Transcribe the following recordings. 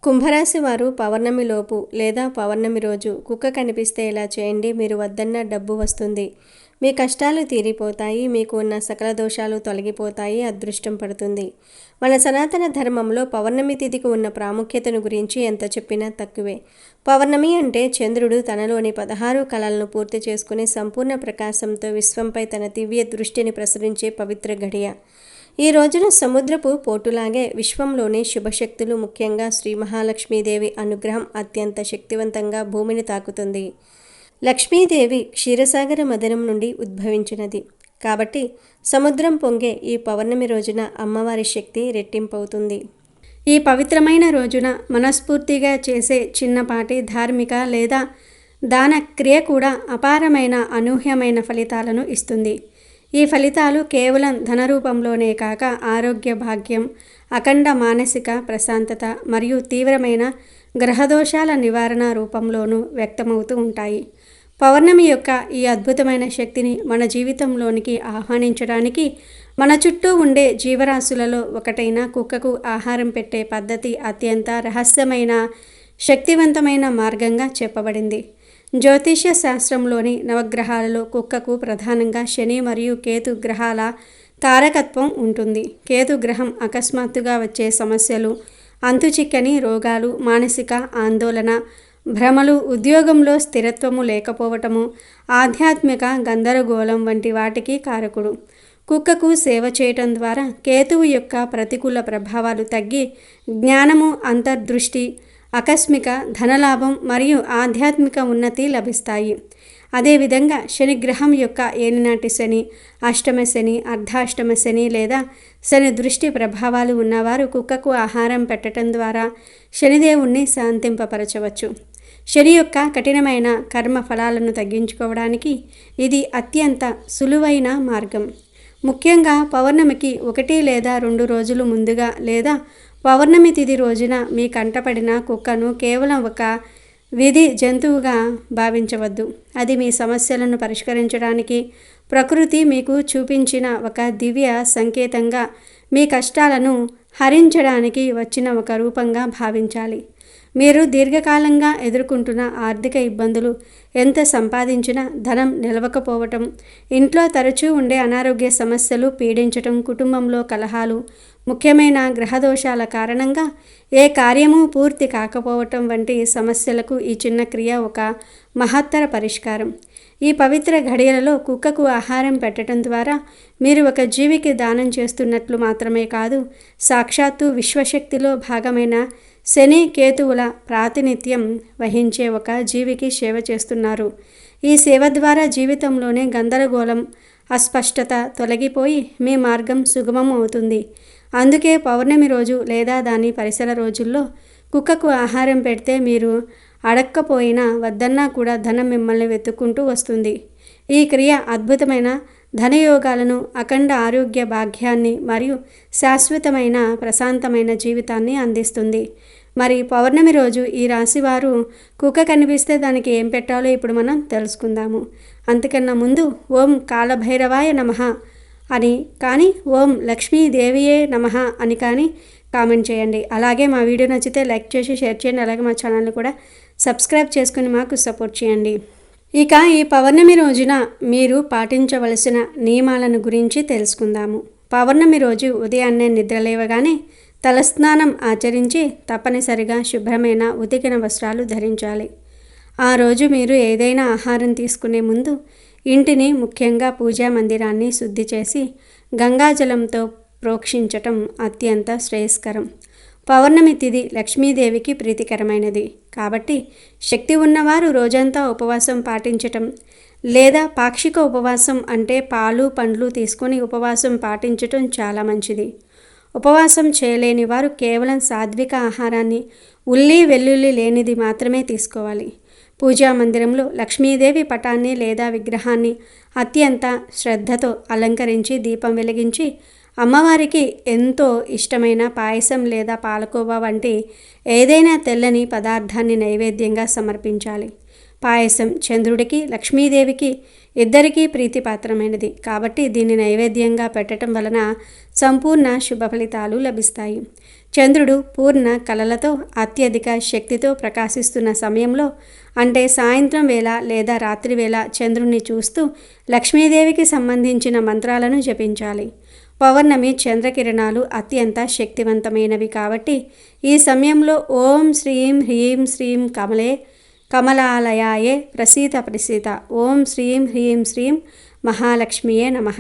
కుంభరాశి వారు పౌర్ణమిలోపు లేదా పౌర్ణమి రోజు కుక్క కనిపిస్తే ఇలా చేయండి. మీరు వద్దన్న డబ్బు వస్తుంది, మీ కష్టాలు తీరిపోతాయి, మీకు ఉన్న సకల దోషాలు తొలగిపోతాయి, అదృష్టం పడుతుంది. మన సనాతన ధర్మంలో పౌర్ణమి తిథికి ఉన్న ప్రాముఖ్యతను గురించి ఎంత చెప్పినా తక్కువే. పౌర్ణమి అంటే చంద్రుడు తనలోని 16 కళలను పూర్తి చేసుకుని సంపూర్ణ ప్రకాశంతో విశ్వంపై తన దివ్య దృష్టిని ప్రసరించే పవిత్ర ఘడియ. ఈ రోజున సముద్రపు పోటులాగే విశ్వంలోని శుభశక్తులు, ముఖ్యంగా శ్రీ మహాలక్ష్మీదేవి అనుగ్రహం అత్యంత శక్తివంతంగా భూమిని తాకుతుంది. లక్ష్మీదేవి క్షీరసాగర మదనం నుండి ఉద్భవించినది కాబట్టి సముద్రం పొంగే ఈ పౌర్ణమి రోజున అమ్మవారి శక్తి రెట్టింపవుతుంది. ఈ పవిత్రమైన రోజున మనస్ఫూర్తిగా చేసే చిన్నపాటి ధార్మిక లేదా దాన క్రియ కూడా అపారమైన అనూహ్యమైన ఫలితాలను ఇస్తుంది. ఈ ఫలితాలు కేవలం ధన రూపంలోనే కాక ఆరోగ్య భాగ్యం, అఖండ మానసిక ప్రశాంతత మరియు తీవ్రమైన గ్రహదోషాల నివారణ రూపంలోనూ వ్యక్తమవుతూ ఉంటాయి. పౌర్ణమి యొక్క ఈ అద్భుతమైన శక్తిని మన జీవితంలోనికి ఆహ్వానించడానికి మన చుట్టూ ఉండే జీవరాశులలో ఒకటైన కుక్కకు ఆహారం పెట్టే పద్ధతి అత్యంత రహస్యమైన శక్తివంతమైన మార్గంగా చెప్పబడింది. జ్యోతిష్య శాస్త్రంలోని నవగ్రహాలలో కుక్కకు ప్రధానంగా శని మరియు కేతు గ్రహాల తారకత్వం ఉంటుంది. కేతు గ్రహం అకస్మాత్తుగా వచ్చే సమస్యలు, అంతుచిక్కని రోగాలు, మానసిక ఆందోళన, భ్రమలు, ఉద్యోగంలో స్థిరత్వము లేకపోవటము, ఆధ్యాత్మిక గందరగోళం వంటి వాటికి కారకుడు. కుక్కకు సేవ చేయటం ద్వారా కేతువు యొక్క ప్రతికూల ప్రభావాలు తగ్గి జ్ఞానము, అంతర్దృష్టి, ఆకస్మిక ధనలాభం మరియు ఆధ్యాత్మిక ఉన్నతి లభిస్తాయి. అదేవిధంగా శనిగ్రహం యొక్క ఏలినాటి శని, అష్టమ శని, అర్ధాష్టమ శని లేదా శని దృష్టి ప్రభావాలు ఉన్నవారు కుక్కకు ఆహారం పెట్టడం ద్వారా శనిదేవుణ్ణి శాంతింపపరచవచ్చు. శని యొక్క కఠినమైన కర్మ ఫలాలను తగ్గించుకోవడానికి ఇది అత్యంత సులువైన మార్గం. ముఖ్యంగా పౌర్ణమికి 1 లేదా 2 రోజులు ముందుగా లేదా పౌర్ణమి తిథి రోజున మీ కంటపడిన కుక్కను కేవలం ఒక విధి జంతువుగా భావించవద్దు. అది మీ సమస్యలను పరిష్కరించడానికి ప్రకృతి మీకు చూపించిన ఒక దివ్య సంకేతంగా, మీ కష్టాలను హరించడానికి వచ్చిన ఒక రూపంగా భావించాలి. మీరు దీర్ఘకాలంగా ఎదుర్కొంటున్న ఆర్థిక ఇబ్బందులు, ఎంత సంపాదించినా ధనం నిలవకపోవటం, ఇంట్లో తరచూ ఉండే అనారోగ్య సమస్యలు పీడించటం, కుటుంబంలో కలహాలు, ముఖ్యమైన గ్రహదోషాల కారణంగా ఏ కార్యము పూర్తి కాకపోవటం వంటి సమస్యలకు ఈ చిన్న క్రియ ఒక మహత్తర పరిష్కారం. ఈ పవిత్ర ఘడియలలో కుక్కకు ఆహారం పెట్టడం ద్వారా మీరు ఒక జీవికి దానం చేస్తున్నట్లు మాత్రమే కాదు, సాక్షాత్తు విశ్వశక్తిలో భాగమైన శని కేతువుల ప్రాతినిధ్యం వహించే ఒక జీవికి సేవ చేస్తున్నారు. ఈ సేవ ద్వారా జీవితంలోనే గందరగోళం, అస్పష్టత తొలగిపోయి మీ మార్గం సుగమం అవుతుంది. అందుకే పౌర్ణమి రోజు లేదా దాని పరిసర రోజుల్లో కుక్కకు ఆహారం పెడితే మీరు అడక్కపోయినా వద్దన్నా కూడా ధనం మిమ్మల్ని వెతుక్కుంటూ వస్తుంది. ఈ క్రియ అద్భుతమైన ధనయోగాలను, అఖండ ఆరోగ్య భాగ్యాన్ని మరియు శాశ్వతమైన ప్రశాంతమైన జీవితాన్ని అందిస్తుంది. మరి పౌర్ణమి రోజు ఈ రాశివారు కుక్క కనిపిస్తే దానికి ఏం పెట్టాలో ఇప్పుడు మనం తెలుసుకుందాము. అంతకన్నా ముందు ఓం కాలభైరవాయ నమః అని కానీ, ఓం లక్ష్మీదేవియే నమః అని కానీ కామెంట్ చేయండి. అలాగే మా వీడియో నచ్చితే లైక్ చేసి షేర్ చేయండి. అలాగే మా ఛానల్ని కూడా సబ్స్క్రైబ్ చేసుకుని మాకు సపోర్ట్ చేయండి. ఇక ఈ పౌర్ణమి రోజున మీరు పాటించవలసిన నియమాలను గురించి తెలుసుకుందాము. పౌర్ణమి రోజు ఉదయాన్నే నిద్రలేవగానే తలస్నానం ఆచరించి తప్పనిసరిగా శుభ్రమైన ఉతికిన వస్త్రాలు ధరించాలి. ఆ రోజు మీరు ఏదైనా ఆహారం తీసుకునే ముందు ఇంటిని, ముఖ్యంగా పూజా మందిరాన్ని శుద్ధి చేసి గంగాజలంతో ప్రోక్షించటం అత్యంత శ్రేయస్కరం. పౌర్ణమి తిథి లక్ష్మీదేవికి ప్రీతికరమైనది కాబట్టి శక్తి ఉన్నవారు రోజంతా ఉపవాసం పాటించటం లేదా పాక్షిక ఉపవాసం అంటే పాలు, పండ్లు తీసుకొని ఉపవాసం పాటించటం చాలా మంచిది. ఉపవాసం చేయలేని వారు కేవలం సాత్విక ఆహారాన్ని, ఉల్లి వెల్లుల్లి లేనిది మాత్రమే తీసుకోవాలి. పూజా మందిరంలో లక్ష్మీదేవి పటాన్ని లేదా విగ్రహాన్ని అత్యంత శ్రద్ధతో అలంకరించి దీపం వెలిగించి అమ్మవారికి ఎంతో ఇష్టమైన పాయసం లేదా పాలకోవా వంటి ఏదైనా తెల్లని పదార్థాన్ని నైవేద్యంగా సమర్పించాలి. పాయసం చంద్రుడికి లక్ష్మీదేవికి ఇద్దరికీ ప్రీతిపాత్రమైనది కాబట్టి దీన్ని నైవేద్యంగా పెట్టడం వలన సంపూర్ణ శుభ ఫలితాలు లభిస్తాయి. చంద్రుడు పూర్ణ కళలతో అత్యధిక శక్తితో ప్రకాశిస్తున్న సమయంలో అంటే సాయంత్రం వేళ లేదా రాత్రి వేళ చంద్రుణ్ణి చూస్తూ లక్ష్మీదేవికి సంబంధించిన మంత్రాలను జపించాలి. పౌర్ణమి చంద్రకిరణాలు అత్యంత శక్తివంతమైనవి కాబట్టి ఈ సమయంలో ఓం శ్రీం హ్రీం శ్రీం కమలాలయాయే ప్రసీత ఓం శ్రీం హ్రీం శ్రీం మహాలక్ష్మియే నమః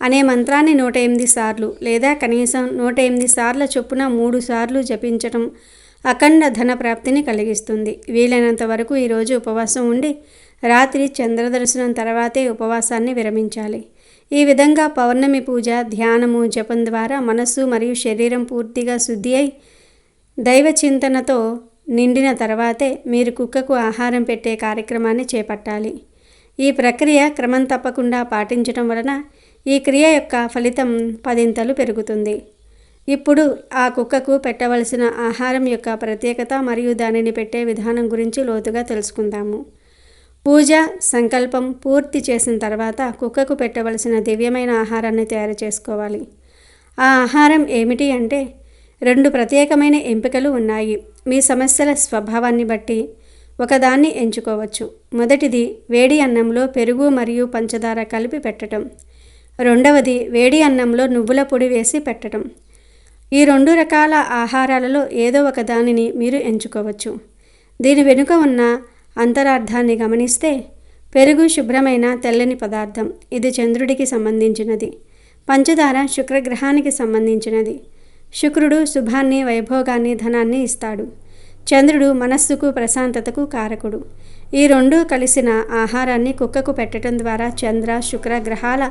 అనే మంత్రాన్ని 108 సార్లు లేదా కనీసం 108 సార్ల చొప్పున 3 సార్లు జపించటం అఖండ ధన ప్రాప్తిని కలిగిస్తుంది. వీలైనంత వరకు ఈరోజు ఉపవాసం ఉండి రాత్రి చంద్రదర్శనం తర్వాతే ఉపవాసాన్ని విరమించాలి. ఈ విధంగా పౌర్ణమి పూజ, ధ్యానము, జపం ద్వారా మనస్సు మరియు శరీరం పూర్తిగా శుద్ధి అయి దైవ చింతనతో నిండిన తర్వాతే మీరు కుక్కకు ఆహారం పెట్టే కార్యక్రమాన్ని చేపట్టాలి. ఈ ప్రక్రియ క్రమం తప్పకుండా పాటించడం వలన ఈ క్రియ యొక్క ఫలితం 10 పెరుగుతుంది. ఇప్పుడు ఆ కుక్కకు పెట్టవలసిన ఆహారం యొక్క ప్రత్యేకత మరియు దానిని పెట్టే విధానం గురించి లోతుగా తెలుసుకుందాము. పూజ సంకల్పం పూర్తి చేసిన తర్వాత కుక్కకు పెట్టవలసిన దివ్యమైన ఆహారాన్ని తయారు చేసుకోవాలి. ఆ ఆహారం ఏమిటి అంటే 2 ప్రత్యేకమైన ఎంపికలు ఉన్నాయి. మీ సమస్యల స్వభావాన్ని బట్టి ఒకదాన్ని ఎంచుకోవచ్చు. మొదటిది వేడి అన్నంలో పెరుగు మరియు పంచదార కలిపి పెట్టడం. రెండవది వేడి అన్నంలో నువ్వుల పొడి వేసి పెట్టడం. ఈ 2 రకాల ఆహారాలలో ఏదో ఒక దానిని మీరు ఎంచుకోవచ్చు. దీని వెనుక ఉన్న అంతరార్థాన్ని గమనిస్తే పెరుగు శుభ్రమైన తెల్లని పదార్థం, ఇది చంద్రుడికి సంబంధించినది. పంచదార శుక్రగ్రహానికి సంబంధించినది. శుక్రుడు శుభాన్ని, వైభోగాన్ని, ధనాన్ని ఇస్తాడు. చంద్రుడు మనస్సుకు, ప్రశాంతతకు కారకుడు. ఈ 2 కలిసిన ఆహారాన్ని కుక్కకు పెట్టడం ద్వారా చంద్ర, శుక్ర గ్రహాల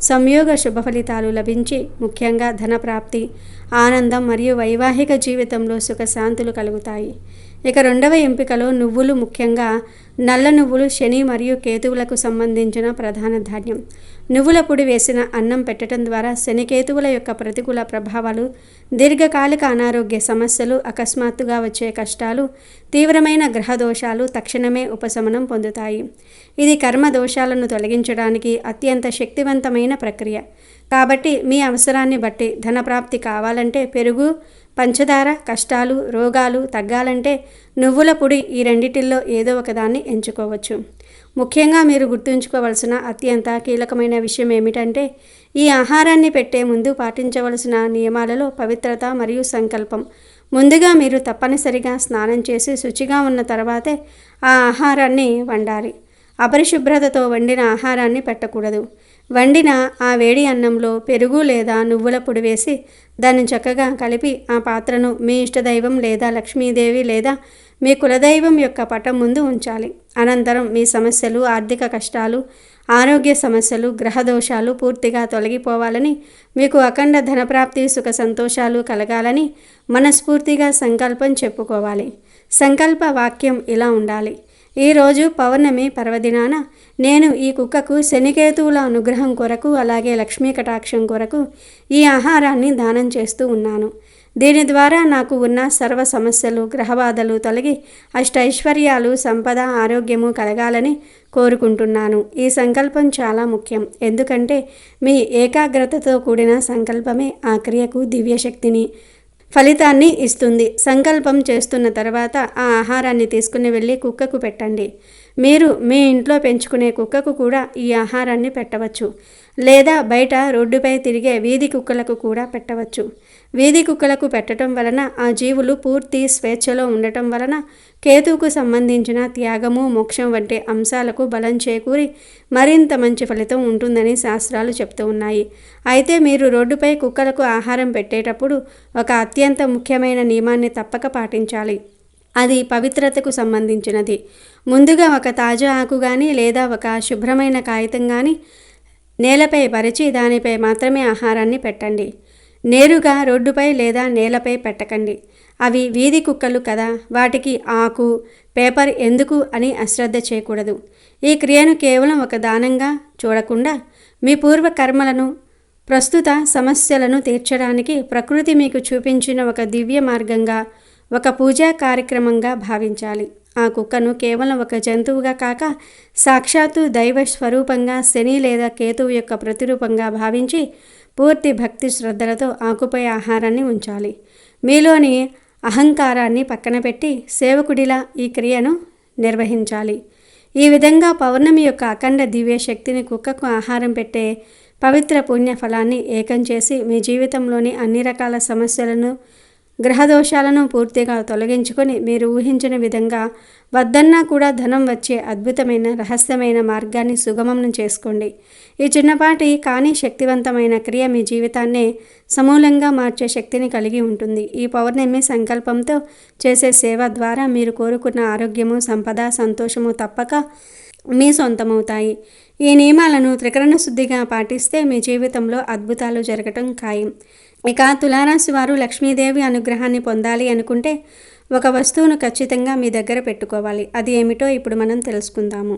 సంయోగ శుభ ఫలితాలు లభించి ముఖ్యంగా ధనప్రాప్తి, ఆనందం మరియు వైవాహిక జీవితంలో సుఖశాంతులు కలుగుతాయి. ఇక 2వ ఎంపికలో నువ్వులు, ముఖ్యంగా నల్ల నువ్వులు శని మరియు కేతువులకు సంబంధించిన ప్రధాన ధాన్యం. నువ్వుల పొడి వేసిన అన్నం పెట్టడం ద్వారా శని కేతువుల యొక్క ప్రతికూల ప్రభావాలు, దీర్ఘకాలిక అనారోగ్య సమస్యలు, అకస్మాత్తుగా వచ్చే కష్టాలు, తీవ్రమైన గ్రహ దోషాలు తక్షణమే ఉపశమనం పొందుతాయి. ఇది కర్మ దోషాలను తొలగించడానికి అత్యంత శక్తివంతమైన ప్రక్రియ. కాబట్టి మీ అవసరాన్ని బట్టి ధనప్రాప్తి కావాలంటే పెరుగు, పంచదార, కష్టాలు, రోగాలు తగ్గాలంటే నువ్వుల పొడి, ఈ రెండిటిల్లో ఏదో ఒకదాన్ని ఎంచుకోవచ్చు. ముఖ్యంగా మీరు గుర్తుంచుకోవలసిన అత్యంత కీలకమైన విషయం ఏమిటంటే ఈ ఆహారాన్ని పెట్టే ముందు పాటించవలసిన నియమాలలో పవిత్రత మరియు సంకల్పం. ముందుగా మీరు తప్పనిసరిగా స్నానం చేసి శుచిగా ఉన్న తర్వాతే ఆ ఆహారాన్ని వండాలి. అపరిశుభ్రతతో వండిన ఆహారాన్ని పెట్టకూడదు. వండిన ఆ వేడి అన్నంలో పెరుగు లేదా నువ్వుల పొడి వేసి దాన్ని చక్కగా కలిపి ఆ పాత్రను మీ ఇష్టదైవం లేదా లక్ష్మీదేవి లేదా మీ కులదైవం యొక్క పటం ముందు ఉంచాలి. అనంతరం మీ సమస్యలు, ఆర్థిక కష్టాలు, ఆరోగ్య సమస్యలు, గ్రహదోషాలు పూర్తిగా తొలగిపోవాలని, మీకు అఖండ ధనప్రాప్తి, సుఖ సంతోషాలు కలగాలని మనస్ఫూర్తిగా సంకల్పం చెప్పుకోవాలి. సంకల్ప వాక్యం ఇలా ఉండాలి: ఈరోజు పౌర్ణమి పర్వదినాన నేను ఈ కుక్కకు శనికేతువుల అనుగ్రహం కొరకు అలాగే లక్ష్మీ కటాక్షం కొరకు ఈ ఆహారాన్ని దానం చేస్తూ ఉన్నాను. దీని ద్వారా నాకు ఉన్న సర్వ సమస్యలు, గ్రహబాధలు తొలగి అష్టైశ్వర్యాలు, సంపద, ఆరోగ్యము కలగాలని కోరుకుంటున్నాను. ఈ సంకల్పం చాలా ముఖ్యం. ఎందుకంటే మీ ఏకాగ్రతతో కూడిన సంకల్పమే ఆ క్రియకు దివ్యశక్తిని, ఫలితాన్ని ఇస్తుంది. సంకల్పం చేస్తున్న తర్వాత ఆ ఆహారాన్ని తీసుకుని వెళ్ళి కుక్కకు పెట్టండి. మీరు మీ ఇంట్లో పెంచుకునే కుక్కకు కూడా ఈ ఆహారాన్ని పెట్టవచ్చు, లేదా బయట రోడ్డుపై తిరిగే వీధి కుక్కలకు కూడా పెట్టవచ్చు. వీధి కుక్కలకు పెట్టడం వలన ఆ జీవులు పూర్తి స్వేచ్ఛలో ఉండటం వలన కేతువుకు సంబంధించిన త్యాగము, మోక్షం వంటి అంశాలకు బలం చేకూరి మరింత మంచి ఫలితం ఉంటుందని శాస్త్రాలు చెప్తూ ఉన్నాయి. అయితే మీరు రోడ్డుపై కుక్కలకు ఆహారం పెట్టేటప్పుడు ఒక అత్యంత ముఖ్యమైన నియమాన్ని తప్పక పాటించాలి. అది పవిత్రతకు సంబంధించినది. ముందుగా ఒక తాజా ఆకు కానీ లేదా ఒక శుభ్రమైన కాగితం కానీ నేలపై పరిచి దానిపై మాత్రమే ఆహారాన్ని పెట్టండి. నేరుగా రోడ్డుపై లేదా నేలపై పెట్టకండి. అవి వీధి కుక్కలు కదా, వాటికి ఆకు, పేపర్ ఎందుకు అని అశ్రద్ధ చేయకూడదు. ఈ క్రియను కేవలం ఒక దానంగా చూడకుండా మీ పూర్వ కర్మలను, ప్రస్తుత సమస్యలను తీర్చడానికి ప్రకృతి మీకు చూపించిన ఒక దివ్య మార్గంగా, ఒక పూజా కార్యక్రమంగా భావించాలి. ఆ కుక్కను కేవలం ఒక జంతువుగా కాక సాక్షాత్తు దైవ స్వరూపంగా శని లేదా కేతువు యొక్క ప్రతిరూపంగా భావించి పూర్తి భక్తి శ్రద్ధలతో ఆకుపై ఆహారాన్ని ఉంచాలి. మీలోని అహంకారాన్ని పక్కన పెట్టి సేవకుడిలా ఈ క్రియను నిర్వహించాలి. ఈ విధంగా పౌర్ణమి యొక్క అఖండ దివ్య శక్తిని కుక్కకు ఆహారం పెట్టే పవిత్ర పుణ్య ఫలాన్ని ఏకం చేసి మీ జీవితంలోని అన్ని రకాల సమస్యలను, గ్రహదోషాలను పూర్తిగా తొలగించుకొని మీరు ఊహించిన విధంగా వద్దన్నా కూడా ధనం వచ్చే అద్భుతమైన రహస్యమైన మార్గాన్ని సుగమం చేసుకోండి. ఈ చిన్నపాటి కానీ శక్తివంతమైన క్రియ మీ జీవితాన్నే సమూలంగా మార్చే శక్తిని కలిగి ఉంటుంది. ఈ పౌర్ణమి సంకల్పంతో చేసే సేవ ద్వారా మీరు కోరుకున్న ఆరోగ్యము, సంపద, సంతోషము తప్పక మీ సొంతమవుతాయి. ఈ నియమాలను త్రికరణ శుద్ధిగా పాటిస్తే మీ జీవితంలో అద్భుతాలు జరగటం ఖాయం. ఇక తులారాశి వారు లక్ష్మీదేవి అనుగ్రహాన్ని పొందాలి అనుకుంటే ఒక వస్తువును ఖచ్చితంగా మీ దగ్గర పెట్టుకోవాలి. అది ఏమిటో ఇప్పుడు మనం తెలుసుకుందాము.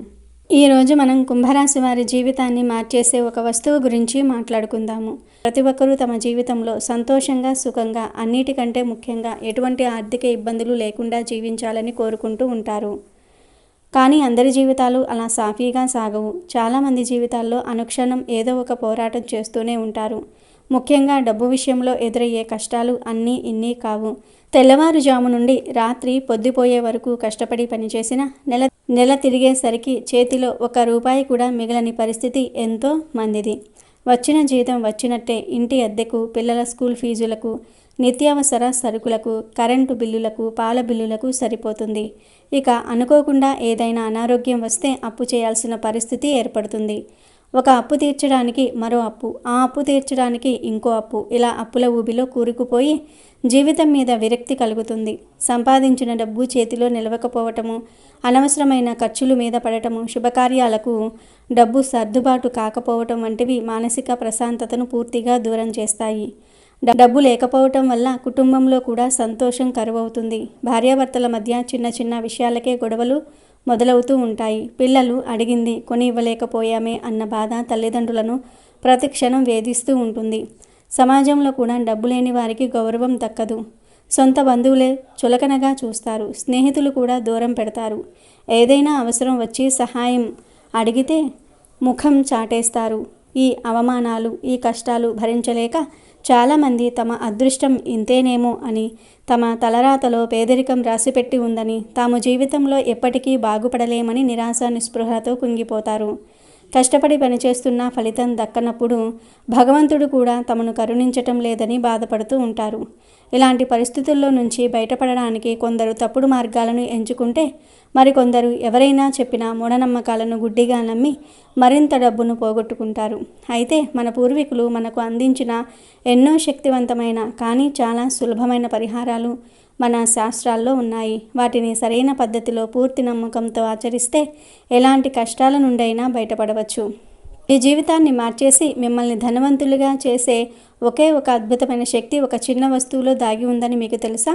ఈరోజు మనం కుంభరాశి వారి జీవితాన్ని మార్చేసే ఒక వస్తువు గురించి మాట్లాడుకుందాము. ప్రతి ఒక్కరూ తమ జీవితంలో సంతోషంగా, సుఖంగా, అన్నిటికంటే ముఖ్యంగా ఎటువంటి ఆర్థిక ఇబ్బందులు లేకుండా జీవించాలని కోరుకుంటూ ఉంటారు. కానీ అందరి జీవితాలు అలా సాఫీగా సాగవు. చాలామంది జీవితాల్లో అనుక్షణం ఏదో ఒక పోరాటం చేస్తూనే ఉంటారు. ముఖ్యంగా డబ్బు విషయంలో ఎదురయ్యే కష్టాలు అన్నీ ఇన్నీ కావు. తెల్లవారుజాము నుండి రాత్రి పొద్దుపోయే వరకు కష్టపడి పనిచేసిన నెల తిరిగేసరికి చేతిలో ₹1 కూడా మిగలని పరిస్థితి ఎంతో మందిది. వచ్చిన జీతం వచ్చినట్టే ఇంటి అద్దెకు, పిల్లల స్కూల్ ఫీజులకు, నిత్యావసర సరుకులకు, కరెంటు బిల్లులకు, పాల బిల్లులకు సరిపోతుంది. ఇక అనుకోకుండా ఏదైనా అనారోగ్యం వస్తే అప్పు చేయాల్సిన పరిస్థితి ఏర్పడుతుంది. ఒక అప్పు తీర్చడానికి మరో అప్పు, ఆ అప్పు తీర్చడానికి ఇంకో అప్పు, ఇలా అప్పుల ఊబిలో కూరుకుపోయి జీవితం మీద విరక్తి కలుగుతుంది. సంపాదించిన డబ్బు చేతిలో నిలవకపోవటము, అనవసరమైన ఖర్చుల మీద పడటము, శుభకార్యాలకు డబ్బు సర్దుబాటు కాకపోవటం వంటివి మానసిక ప్రశాంతతను పూర్తిగా దూరం చేస్తాయి. డబ్బు లేకపోవటం వల్ల కుటుంబంలో కూడా సంతోషం కరువవుతుంది. భార్యాభర్తల మధ్య చిన్న చిన్న విషయాలకే గొడవలు మొదలవుతూ ఉంటాయి. పిల్లలు అడిగింది కొని ఇవ్వలేకపోయామే అన్న బాధ తల్లిదండ్రులను ప్రతిక్షణం వేధిస్తూ ఉంటుంది. సమాజంలో కూడా డబ్బు లేని వారికి గౌరవం దక్కదు. సొంత బంధువులే చులకనగా చూస్తారు. స్నేహితులు కూడా దూరం పెడతారు. ఏదైనా అవసరం వచ్చి సహాయం అడిగితే ముఖం చాటేస్తారు. ఈ అవమానాలు, ఈ కష్టాలు భరించలేక చాలామంది తమ అదృష్టం ఇంతేనేమో అని, తమ తలరాతలో పేదరికం రాసిపెట్టి ఉందని, తాము జీవితంలో ఎప్పటికీ బాగుపడలేమని నిరాశ నిస్పృహతో కుంగిపోతారు. కష్టపడి పనిచేస్తున్న ఫలితం దక్కనప్పుడు భగవంతుడు కూడా తమను కరుణించటం లేదని బాధపడుతూ ఉంటారు. ఇలాంటి పరిస్థితుల్లో నుంచి బయటపడడానికి కొందరు తప్పుడు మార్గాలను ఎంచుకుంటే, మరికొందరు ఎవరైనా చెప్పిన మూఢనమ్మకాలను గుడ్డిగా నమ్మి మరింత డబ్బును పోగొట్టుకుంటారు. అయితే మన పూర్వీకులు మనకు అందించిన ఎన్నో శక్తివంతమైన కానీ చాలా సులభమైన పరిహారాలు మన శాస్త్రాల్లో ఉన్నాయి. వాటిని సరైన పద్ధతిలో పూర్తి నమ్మకంతో ఆచరిస్తే ఎలాంటి కష్టాల నుండైనా బయటపడవచ్చు. మీ జీవితాన్ని మార్చేసి మిమ్మల్ని ధనవంతులుగా చేసే ఒకే ఒక అద్భుతమైన శక్తి ఒక చిన్న వస్తువులో దాగి ఉందని మీకు తెలుసా?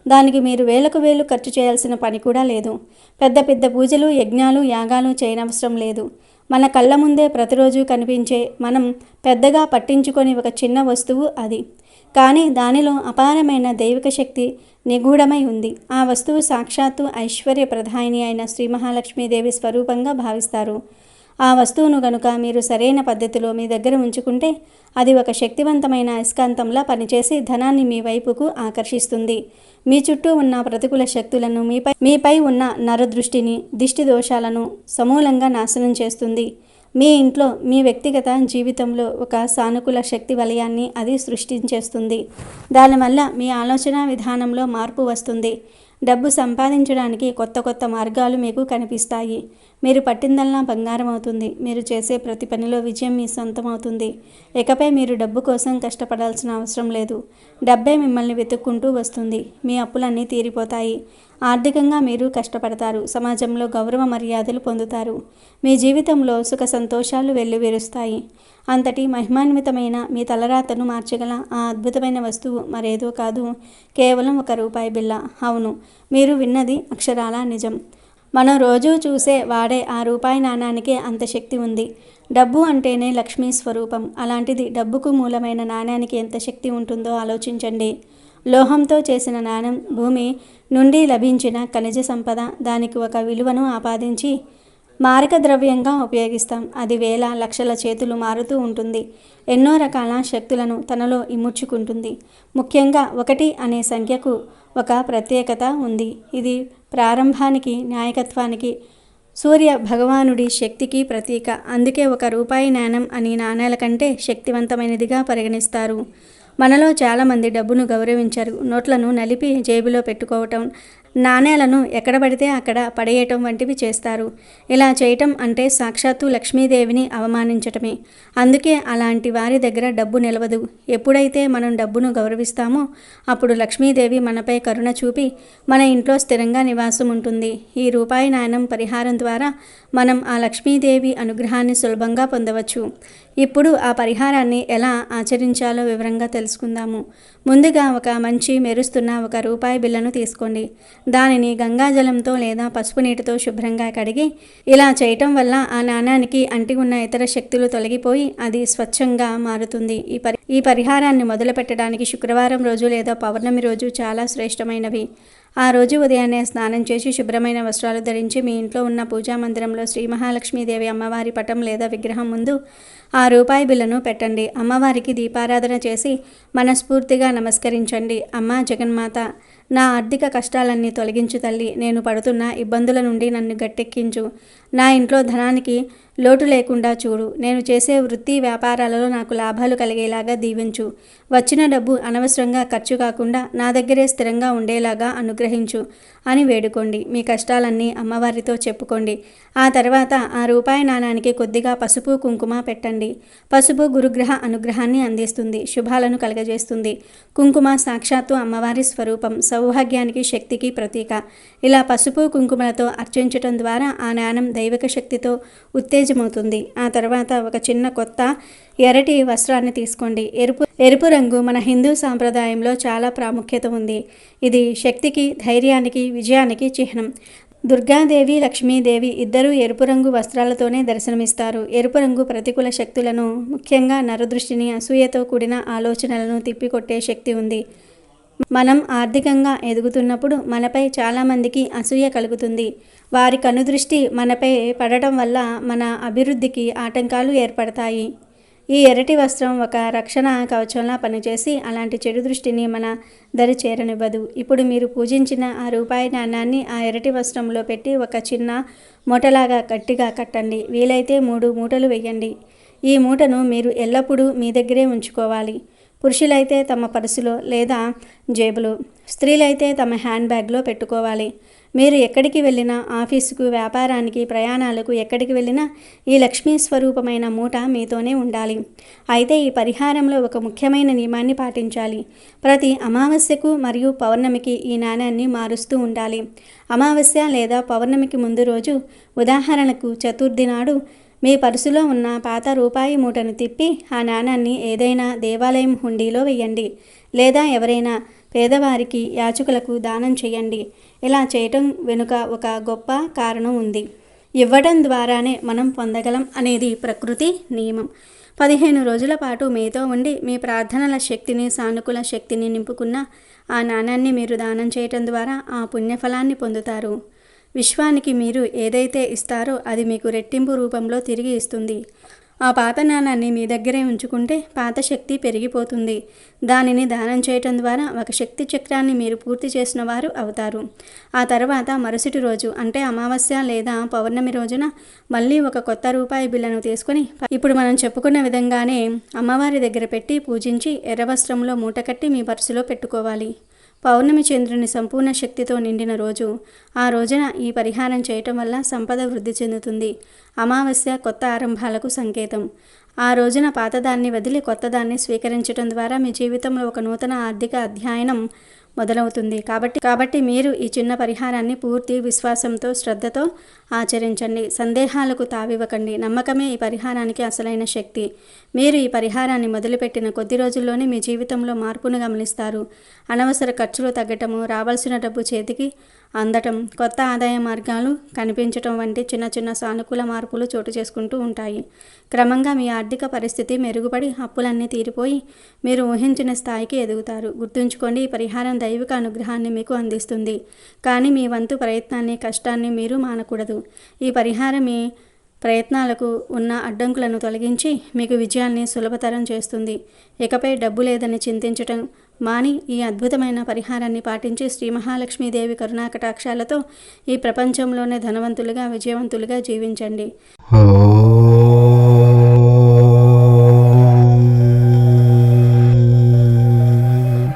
దానికి మీరు వేలకు వేలు ఖర్చు చేయాల్సిన పని కూడా లేదు. పెద్ద పెద్ద పూజలు, యజ్ఞాలు, యాగాలు చేయనవసరం లేదు. మన కళ్ళ ముందే ప్రతిరోజు కనిపించే, మనం పెద్దగా పట్టించుకొని ఒక చిన్న వస్తువు అది. కానీ దానిలో అపారమైన దైవిక శక్తి నిగూఢమై ఉంది. ఆ వస్తువు సాక్షాత్తు ఐశ్వర్య ప్రధాయిని అయిన శ్రీ మహాలక్ష్మీదేవి స్వరూపంగా భావిస్తారు. ఆ వస్తువును గనుక మీరు సరైన పద్ధతిలో మీ దగ్గర ఉంచుకుంటే అది ఒక శక్తివంతమైన అయస్కాంతంలా పనిచేసి ధనాన్ని మీ వైపుకు ఆకర్షిస్తుంది. మీ చుట్టూ ఉన్న ప్రతికూల శక్తులను, మీపై ఉన్న నరదృష్టిని, దిష్టి దోషాలను సమూలంగా నాశనం చేస్తుంది. మీ ఇంట్లో, మీ వ్యక్తిగత జీవితంలో ఒక సానుకూల శక్తి వలయాన్ని అది సృష్టించేస్తుంది. దానివల్ల మీ ఆలోచన విధానంలో మార్పు వస్తుంది. డబ్బు సంపాదించడానికి కొత్త కొత్త మార్గాలు మీకు కనిపిస్తాయి. మీరు పట్టిందల్లా బంగారం అవుతుంది. మీరు చేసే ప్రతి పనిలో విజయం మీ సొంతం అవుతుంది. ఇకపై మీరు డబ్బు కోసం కష్టపడాల్సిన అవసరం లేదు. డబ్బే మిమ్మల్ని వెతుక్కుంటూ వస్తుంది. మీ అప్పులన్నీ తీరిపోతాయి. ఆర్థికంగా మీరు కష్టపడతారు. సమాజంలో గౌరవ మర్యాదలు పొందుతారు. మీ జీవితంలో సుఖ సంతోషాలు వెల్లువిరుస్తాయి. అంతటి మహిమాన్వితమైన మీ తలరాతను మార్చగల ఆ అద్భుతమైన వస్తువు మరేదో కాదు, కేవలం ₹1 బిళ్ళ. అవును, మీరు విన్నది అక్షరాల నిజం. మనం రోజూ చూసే వాడే ఆ రూపాయి నాణానికే అంత శక్తి ఉంది. డబ్బు అంటేనే లక్ష్మీ స్వరూపం. అలాంటిది డబ్బుకు మూలమైన నాణ్యానికి ఎంత శక్తి ఉంటుందో ఆలోచించండి. లోహంతో చేసిన నాణెం భూమి నుండి లభించిన ఖనిజ సంపద, దానికి ఒక విలువను ఆపాదించి మారక ద్రవ్యంగా ఉపయోగిస్తాం. అది వేల లక్షల చేతులు మారుతూ ఉంటుంది. ఎన్నో రకాల శక్తులను తనలో ఇముడ్చుకుంటుంది. ముఖ్యంగా 1 అనే సంఖ్యకు ఒక ప్రత్యేకత ఉంది. ఇది ప్రారంభానికి, నాయకత్వానికి, సూర్య భగవానుడి శక్తికి ప్రతీక. అందుకే 1 రూపాయి నాణెం అని నాణేల కంటే శక్తివంతమైనదిగా పరిగణిస్తారు. మనలో చాలామంది డబ్బును గౌరవించరు. నోట్లను నలిపి జేబులో పెట్టుకోవటం, నాణేలను ఎక్కడ పడితే అక్కడ పడేయటం వంటివి చేస్తారు. ఇలా చేయటం అంటే సాక్షాత్తు లక్ష్మీదేవిని అవమానించటమే. అందుకే అలాంటి వారి దగ్గర డబ్బు నిలవదు. ఎప్పుడైతే మనం డబ్బును గౌరవిస్తామో అప్పుడు లక్ష్మీదేవి మనపై కరుణ చూపి మన ఇంట్లో స్థిరంగా నివాసం ఉంటుంది. ఈ రూపాయి నాణెం పరిహారం ద్వారా మనం ఆ లక్ష్మీదేవి అనుగ్రహాన్ని సులభంగా పొందవచ్చు. ఇప్పుడు ఆ పరిహారాన్ని ఎలా ఆచరించాలో వివరంగా తెలుసుకుందాము. ముందుగా ఒక మంచి మెరుస్తున్న 1 రూపాయి బిళ్ళను తీసుకోండి. దానిని గంగాజలంతో లేదా పసుపు నీటితో శుభ్రంగా కడిగి, ఇలా చేయటం వల్ల ఆ నాణానికి అంటి ఉన్న ఇతర శక్తులు తొలగిపోయి అది స్వచ్ఛంగా మారుతుంది. ఈ పరిహారాన్ని మొదలు పెట్టడానికి శుక్రవారం రోజు లేదా పౌర్ణమి రోజు చాలా శ్రేష్టమైనవి. ఆ రోజు ఉదయాన్నే స్నానం చేసి శుభ్రమైన వస్త్రాలు ధరించి మీ ఇంట్లో ఉన్న పూజా మందిరంలో శ్రీ మహాలక్ష్మీదేవి అమ్మవారి పటం లేదా విగ్రహం ముందు ఆ రూపాయి బిళ్ళను పెట్టండి. అమ్మవారికి దీపారాధన చేసి మనస్ఫూర్తిగా నమస్కరించండి. అమ్మా జగన్మాత, నా ఆర్థిక కష్టాలన్నీ తొలగించు తల్లి. నేను పడుతున్న ఇబ్బందుల నుండి నన్ను గట్టెక్కించు. నా ఇంట్లో ధనానికి లోటు లేకుండా చూడు. నేను చేసే వృత్తి వ్యాపారాలలో నాకు లాభాలు కలిగేలాగా దీవించు. వచ్చిన డబ్బు అనవసరంగా ఖర్చు కాకుండా నా దగ్గరే స్థిరంగా ఉండేలాగా అనుగ్రహించు అని వేడుకోండి. మీ కష్టాలన్నీ అమ్మవారితో చెప్పుకోండి. ఆ తర్వాత ఆ రూపాయి నాణానికి కొద్దిగా పసుపు కుంకుమ పెట్టండి. పసుపు గురుగ్రహ అనుగ్రహాన్ని అందిస్తుంది, శుభాలను కలగజేస్తుంది. కుంకుమ సాక్షాత్తు అమ్మవారి స్వరూపం, సౌభాగ్యానికి, శక్తికి ప్రతీక. ఇలా పసుపు కుంకుమలతో అర్చించటం ద్వారా ఆ నాణం దైవిక శక్తితో ఉత్తేజమవుతుంది. ఆ తర్వాత ఒక చిన్న కొత్త ఎర్రటి వస్త్రాన్ని తీసుకోండి. ఎరుపు రంగు మన హిందూ సాంప్రదాయంలో చాలా ప్రాముఖ్యత ఉంది. ఇది శక్తికి, ధైర్యానికి, విజయానికి చిహ్నం. దుర్గాదేవి, లక్ష్మీదేవి ఇద్దరూ ఎరుపు రంగు వస్త్రాలతోనే దర్శనమిస్తారు. ఎరుపు రంగు ప్రతికూల శక్తులను, ముఖ్యంగా నరదృష్టిని, అసూయతో కూడిన ఆలోచనలను తిప్పికొట్టే శక్తి ఉంది. మనం ఆర్థికంగా ఎదుగుతున్నప్పుడు మనపై చాలామందికి అసూయ కలుగుతుంది. వారి కనుదృష్టి మనపై పడటం వల్ల మన అభివృద్ధికి ఆటంకాలు ఏర్పడతాయి. ఈ ఎర్రటి వస్త్రం ఒక రక్షణ కవచంలా పనిచేసి అలాంటి చెడు దృష్టిని మన దరి చేరనివ్వదు. ఇప్పుడు మీరు పూజించిన ఆ రూపాయి నాణాన్ని ఆ ఎర్రటి వస్త్రంలో పెట్టి ఒక చిన్న మూటలాగా గట్టిగా కట్టండి. వీలైతే 3 మూటలు వేయండి. ఈ మూటను మీరు ఎల్లప్పుడూ మీ దగ్గరే ఉంచుకోవాలి. పురుషులైతే తమ పర్సులో లేదా జేబులో, స్త్రీలైతే తమ హ్యాండ్ బ్యాగ్లో పెట్టుకోవాలి. మీరు ఎక్కడికి వెళ్ళినా, ఆఫీసుకు, వ్యాపారానికి, ప్రయాణాలకు ఎక్కడికి వెళ్ళినా ఈ లక్ష్మీ స్వరూపమైన మూట మీతోనే ఉండాలి. అయితే ఈ పరిహారంలో ఒక ముఖ్యమైన నియమాన్ని పాటించాలి. ప్రతి అమావాస్యకు మరియు పౌర్ణమికి ఈ నాణాన్ని మారుస్తూ ఉండాలి. అమావాస్య లేదా పౌర్ణమికి ముందు రోజు, ఉదాహరణకు చతుర్థి నాడు, మీ పర్సులో ఉన్న పాత రూపాయి మూటను తిప్పి ఆ నాణాన్ని ఏదైనా దేవాలయం హుండీలో వేయండి, లేదా ఎవరైనా పేదవారికి, యాచకులకు దానం చేయండి. ఇలా చేయటం వెనుక ఒక గొప్ప కారణం ఉంది. ఇవ్వడం ద్వారానే మనం పొందగలం అనేది ప్రకృతి నియమం. 15 రోజుల పాటు మీతో ఉండి మీ ప్రార్థనల శక్తిని, సానుకూల శక్తిని నింపుకున్న ఆ నాణాన్ని మీరు దానం చేయటం ద్వారా ఆ పుణ్యఫలాన్ని పొందుతారు. విశ్వానికి మీరు ఏదైతే ఇస్తారో అది మీకు రెట్టింపు రూపంలో తిరిగి ఇస్తుంది. ఆ పాత నాణాన్ని మీ దగ్గరే ఉంచుకుంటే పాత శక్తి పెరిగిపోతుంది. దానిని దానం చేయటం ద్వారా ఒక శక్తి చక్రాన్ని మీరు పూర్తి చేసిన వారు అవుతారు. ఆ తర్వాత మరుసటి రోజు అంటే అమావాస్య లేదా పౌర్ణమి రోజున మళ్ళీ ఒక కొత్త రూపాయి బిళ్ళను తీసుకొని ఇప్పుడు మనం చెప్పుకున్న విధంగానే అమ్మవారి దగ్గర పెట్టి పూజించి ఎర్ర వస్త్రంలో మూటకట్టి మీ పర్సులో పెట్టుకోవాలి. పౌర్ణమి చంద్రుని సంపూర్ణ శక్తితో నిండిన రోజు. ఆ రోజున ఈ పరిహారం చేయటం వల్ల సంపద వృద్ధి చెందుతుంది. అమావాస్య కొత్త ఆరంభాలకు సంకేతం. ఆ రోజున పాతదాన్ని వదిలి కొత్తదాన్ని స్వీకరించడం ద్వారా మీ జీవితంలో ఒక నూతన ఆర్థిక అధ్యయనం మొదలవుతుంది. కాబట్టి మీరు ఈ చిన్న పరిహారాన్ని పూర్తి విశ్వాసంతో, శ్రద్ధతో ఆచరించండి. సందేహాలకు తావివ్వకండి. నమ్మకమే ఈ పరిహారానికి అసలైన శక్తి. మీరు ఈ పరిహారాన్ని మొదలుపెట్టిన కొద్ది రోజుల్లోనే మీ జీవితంలో మార్పును గమనిస్తారు. అనవసర ఖర్చులు తగ్గటము, రావాల్సిన డబ్బు చేతికి అందటం, కొత్త ఆదాయ మార్గాలు కనిపించటం వంటి చిన్న చిన్న సానుకూల మార్పులు చోటు చేసుకుంటూ ఉంటాయి. క్రమంగా మీ ఆర్థిక పరిస్థితి మెరుగుపడి అప్పులన్నీ తీరిపోయి మీరు ఊహించిన స్థాయికి ఎదుగుతారు. గుర్తుంచుకోండి, ఈ పరిహారం దైవిక అనుగ్రహాన్ని మీకు అందిస్తుంది. కానీ మీ వంతు ప్రయత్నాన్ని, కష్టాన్ని మీరు మానకూడదు. ఈ పరిహారం మీ ప్రయత్నాలకు ఉన్న అడ్డంకులను తొలగించి మీకు విజయాన్ని సులభతరం చేస్తుంది. ఇకపై డబ్బు లేదని చింతించటం మాని ఈ అద్భుతమైన పరిహారాన్ని పాటించి శ్రీ మహాలక్ష్మీదేవి కరుణాకటాక్షాలతో ఈ ప్రపంచంలోనే ధనవంతులుగా, విజయవంతులుగా జీవించండి.